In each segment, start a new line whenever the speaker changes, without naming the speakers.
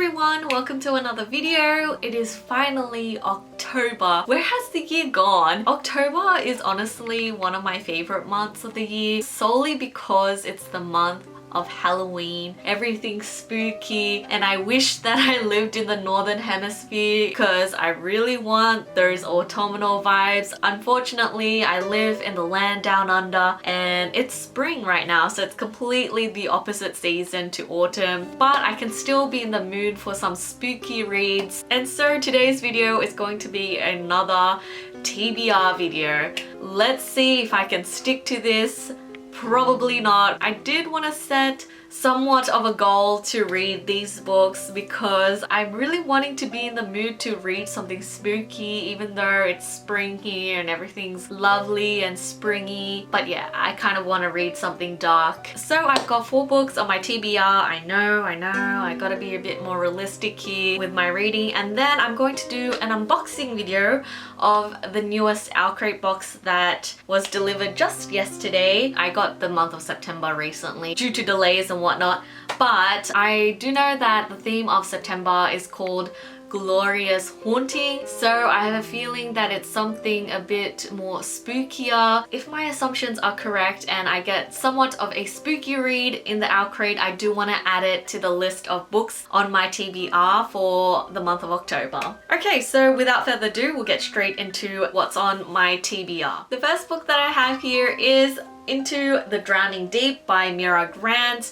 everyone, welcome to another video. It is finally October. Where has the year gone? October is honestly one of my favorite months of the year, solely because it's the month of Halloween. Everything's spooky, and I wish that I lived in the northern hemisphere because I really want those autumnal vibes. Unfortunately, I live in the land down under and it's spring right now, so it's completely the opposite season to autumn, but I can still be in the mood for some spooky reads. And so today's video is going to be another TBR video. Let's see if I can stick to this. Probably not. I did want to set somewhat of a goal to read these books because I'm really wanting to be in the mood to read something spooky, even though it's spring here and everything's lovely and springy. But yeah, I kind of want to read something dark. So I've got 4 books on my TBR. I know, I gotta be a bit more realistic here with my reading. And then I'm going to do an unboxing video of the newest Owl Crate box that was delivered just yesterday. I got the month of September recently due to delays and whatnot, but I do know that the theme of September is called Glorious Haunting, so I have a feeling that it's something a bit more spookier. If my assumptions are correct and I get somewhat of a spooky read in the Owl Crate, I do want to add it to the list of books on my TBR for the month of October. Okay, so without further ado, we'll get straight into what's on my TBR. The first book that I have here is Into the Drowning Deep by Mira.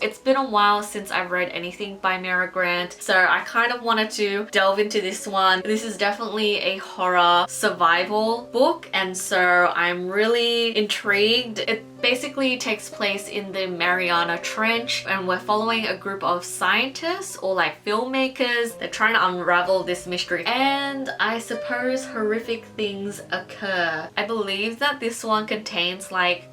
It's been a while since I've read anything by Mira, so I kind of wanted to delve into this one. This is definitely a horror survival book, and so I'm really intrigued. It basically takes place in the Mariana Trench, and we're following a group of scientists or like filmmakers. They're trying to unravel this mystery, and I suppose horrific things occur. I believe that this one contains like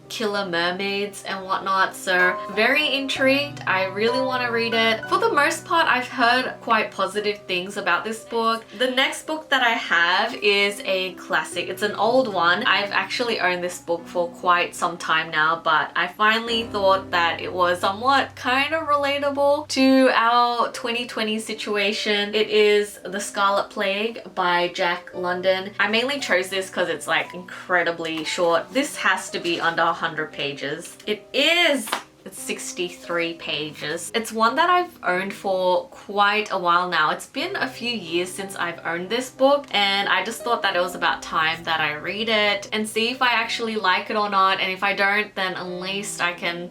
killer mermaids and whatnot, so very intrigued. I really want to read it. For the most part, I've heard quite positive things about this book. The next book that I have is a classic. It's an old one. I've actually owned this book for quite some time now, but I finally thought that it was somewhat kind of relatable to our 2020 situation. It is The Scarlet Plague by Jack London. I mainly chose this because it's like incredibly short. This has to be under 100 pages. It is. It's 63 pages. It's one that I've owned for quite a while now. It's been a few years since I've owned this book, and I just thought that it was about time that I read it and see if I actually like it or not. And if I don't, then at least I can,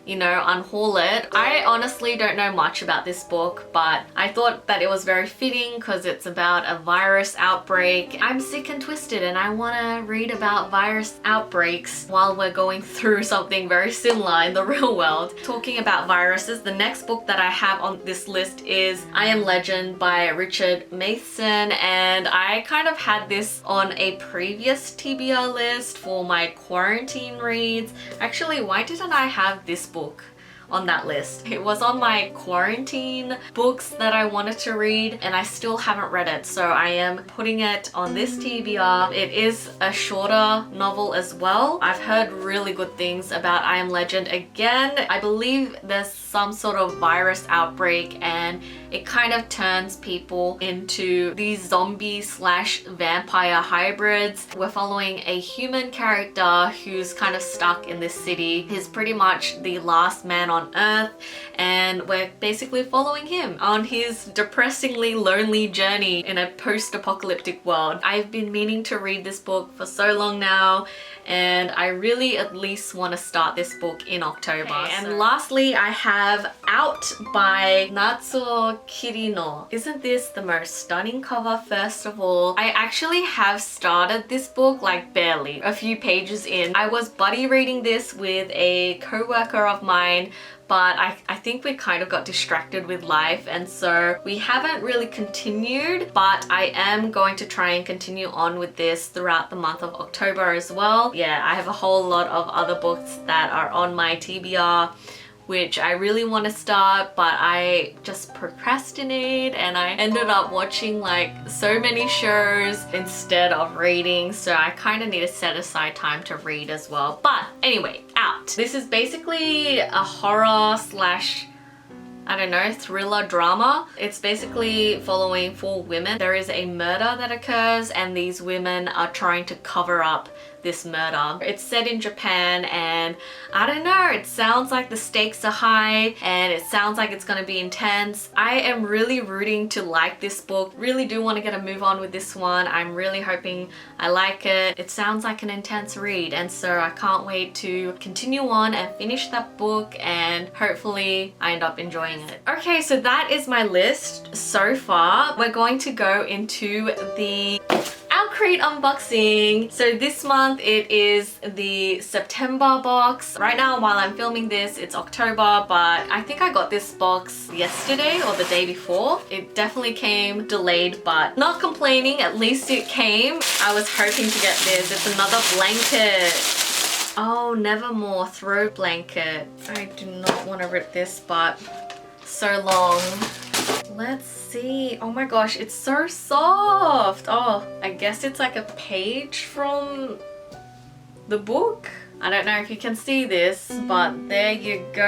you know, unhaul it. I honestly don't know much about this book, but I thought that it was very fitting because it's about a virus outbreak. I'm sick and twisted and I want to read about virus outbreaks while we're going through something very similar in the real world. Talking about viruses, the next book that I have on this list is I Am Legend by Richard Matheson, and I kind of had this on a previous TBR list for my quarantine reads. Actually, why didn't I have this book on that list? It was on my quarantine books that I wanted to read, and I still haven't read it, so I am putting it on this TBR. It is a shorter novel as well. I've heard really good things about I Am Legend. Again, I believe there's some sort of virus outbreak and it kind of turns people into these zombie slash vampire hybrids. We're following a human character who's kind of stuck in this city. He's pretty much the last man on earth, and we're basically following him on his depressingly lonely journey in a post-apocalyptic world. I've been meaning to read this book for so long now, and I really at least want to start this book in October. And lastly, I have Out by Natsuo Kirino. Isn't this the most stunning cover? First of all, I actually have started this book like barely, a few pages in. I was buddy reading this with a co-worker of mine, but I think we kind of got distracted with life, and so we haven't really continued, but I am going to try and continue on with this throughout the month of October as well. Yeah, I have a whole lot of other books that are on my TBR which I really want to start, but I just procrastinate and I ended up watching like so many shows instead of reading, so I kind of need to set aside time to read as well. But anyway, Out. This is basically a horror slash I don't know, thriller drama. It's basically following 4 women. There is a murder that occurs and these women are trying to cover up this murder. It's set in Japan and I don't know, it sounds like the stakes are high and it sounds like it's gonna be intense. I am really rooting to like this book. Really do want to get a move on with this one. I'm really hoping I like it. It sounds like an intense read and so I can't wait to continue on and finish that book and hopefully I end up enjoying it. Okay, so that is my list so far. We're going to go into the Crate unboxing. So this month it is the September box. Right now while I'm filming this it's October, but I think I got this box yesterday or the day before. It definitely came delayed, but not complaining, at least it came. I was hoping to get this. It's another blanket. Oh, Nevermore throw blanket. I do not want to rip this, but so long. Let's see. Oh my gosh, it's so soft. Oh, I guess it's like a page from the book. I don't know if you can see this, but there you go.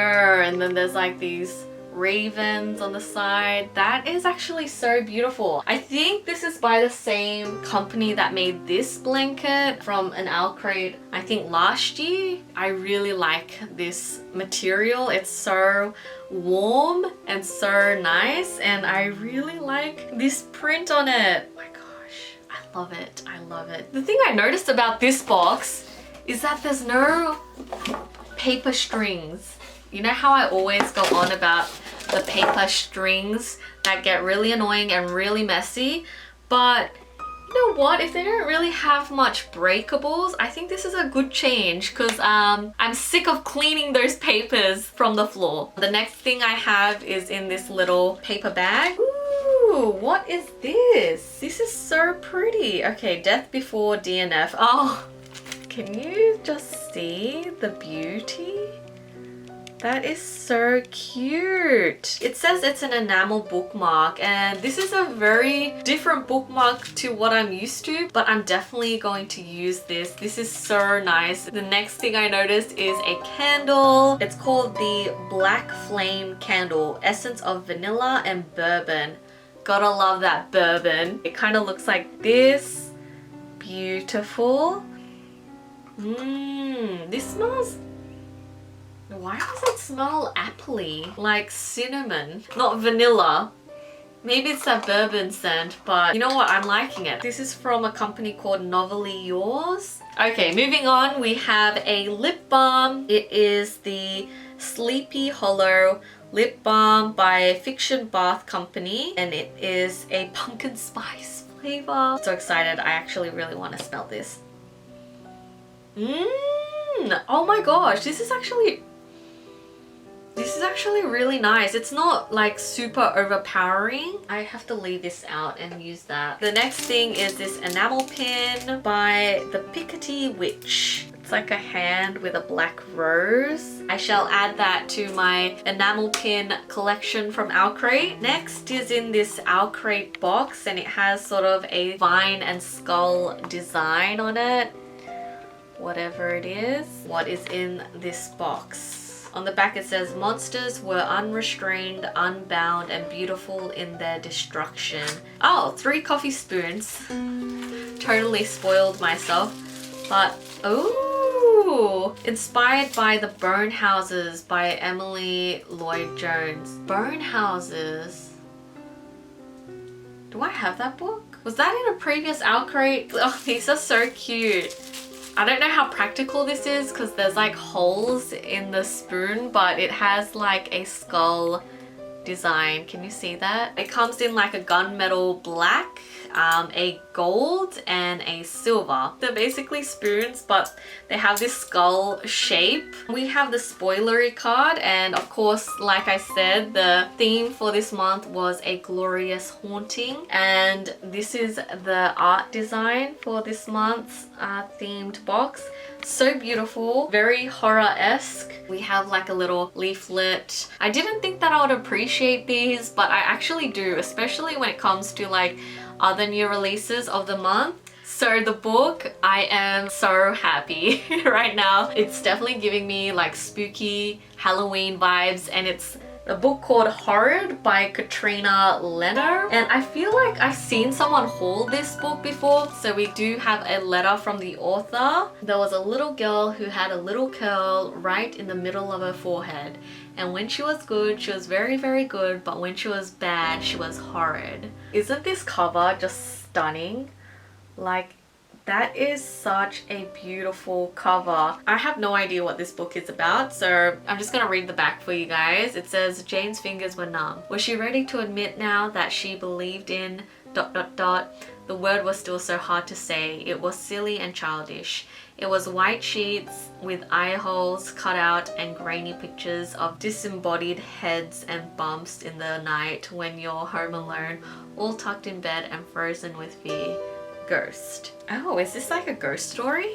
And then there's like these ravens on the side. That is actually so beautiful. I think this is by the same company that made this blanket from an owl crate, I think last year. I really like this material. It's so warm and so nice and I really like this print on it. Oh my gosh, I love it. I love it. The thing I noticed about this box is that there's no paper strings. You know how I always go on about the paper strings that get really annoying and really messy, but you know what, if they don't really have much breakables, I think this is a good change because I'm sick of cleaning those papers from the floor. The next thing I have is in this little paper bag. Ooh, what is this? This is so pretty. Okay, Death Before DNF. Oh, can you just see the beauty? That is so cute. It says it's an enamel bookmark and this is a very different bookmark to what I'm used to, but I'm definitely going to use this. This is so nice. The next thing I noticed is a candle. It's called the Black Flame Candle, essence of vanilla and bourbon. Gotta love that bourbon. It kind of looks like this. Beautiful. This smells... Why does it smell appley? Like cinnamon, not vanilla. Maybe it's that bourbon scent, but you know what? I'm liking it. This is from a company called Novelly Yours. Okay, moving on, we have a lip balm. It is the Sleepy Hollow lip balm by Fiction Bath Company and it is a pumpkin spice flavor. So excited. I actually really want to smell this. Oh my gosh, this is actually really nice. It's not like super overpowering. I have to leave this out and use that. The next thing is this enamel pin by the Picotee Witch. It's like a hand with a black rose. I shall add that to my enamel pin collection from Owl Crate. Next is in this Owl Crate box and it has sort of a vine and skull design on it. Whatever it is. What is in this box? On the back it says, monsters were unrestrained, unbound, and beautiful in their destruction. Oh, 3 coffee spoons. Totally spoiled myself. But, ooh, inspired by The Bone Houses by Emily Lloyd Jones. Bone Houses. Do I have that book? Was that in a previous Owl Crate? Oh, these are so cute. I don't know how practical this is because there's like holes in the spoon, but it has like a skull design. Can you see that? It comes in like a gunmetal black, a gold, and a silver. They're basically spoons, but they have this skull shape. We have the spoilery card, and of course, like I said, the theme for this month was a glorious haunting, and this is the art design for this month's themed box. So beautiful, very horror-esque. We have like a little leaflet. I didn't think that I would appreciate these, but I actually do, especially when it comes to like other new releases of the month. So the book, I am so happy right now. It's definitely giving me like spooky Halloween vibes, and it's a book called Horrid by Katrina Leno, and I feel like I've seen someone haul this book before. So we do have a letter from the author. There was a little girl who had a little curl right in the middle of her forehead, and when she was good, she was very, very good, but when she was bad, she was horrid. Isn't this cover just stunning? Like, that is such a beautiful cover. I have no idea what this book is about, so I'm just gonna read the back for you guys. It says, Jane's fingers were numb. Was she ready to admit now that she believed in ... The word was still so hard to say. It was silly and childish. It was white sheets with eye holes cut out and grainy pictures of disembodied heads and bumps in the night when you're home alone, all tucked in bed and frozen with fear. Ghost. Oh, is this like a ghost story?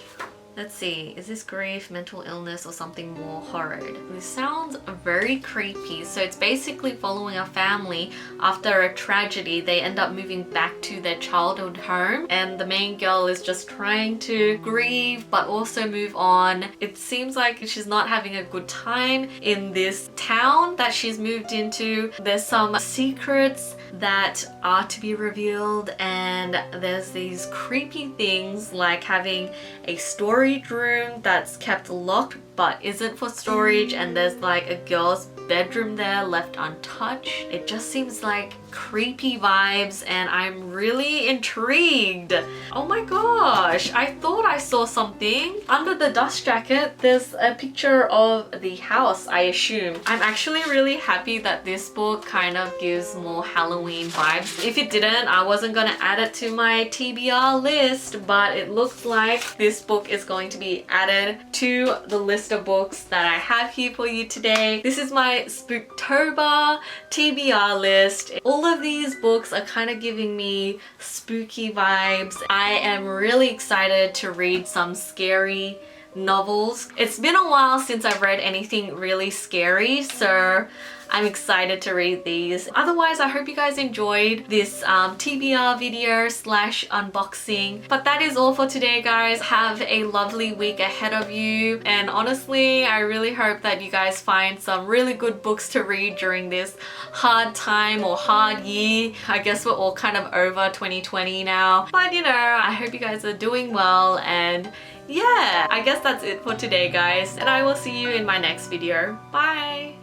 Let's see, is this grief, mental illness, or something more horrid? This sounds very creepy. So it's basically following a family after a tragedy. They end up moving back to their childhood home, and the main girl is just trying to grieve but also move on. It seems like she's not having a good time in this town that she's moved into. There's some secrets that are to be revealed, and there's these creepy things like having a storage room that's kept locked but isn't for storage, and there's like a girl's bedroom there left untouched. It just seems like creepy vibes, and I'm really intrigued. Oh my gosh, I thought I saw something. Under the dust jacket, there's a picture of the house, I assume. I'm actually really happy that this book kind of gives more Halloween vibes. If it didn't, I wasn't gonna add it to my TBR list, but it looks like this book is going to be added to the list of books that I have here for you today. This is my Spooktober TBR list. All of these books are kind of giving me spooky vibes. I am really excited to read some scary novels. It's been a while since I've read anything really scary, so I'm excited to read these. Otherwise, I hope you guys enjoyed this TBR video slash unboxing. But that is all for today, guys. Have a lovely week ahead of you. And honestly, I really hope that you guys find some really good books to read during this hard time or hard year. I guess we're all kind of over 2020 now. But you know, I hope you guys are doing well, and yeah, I guess that's it for today, guys. And I will see you in my next video. Bye!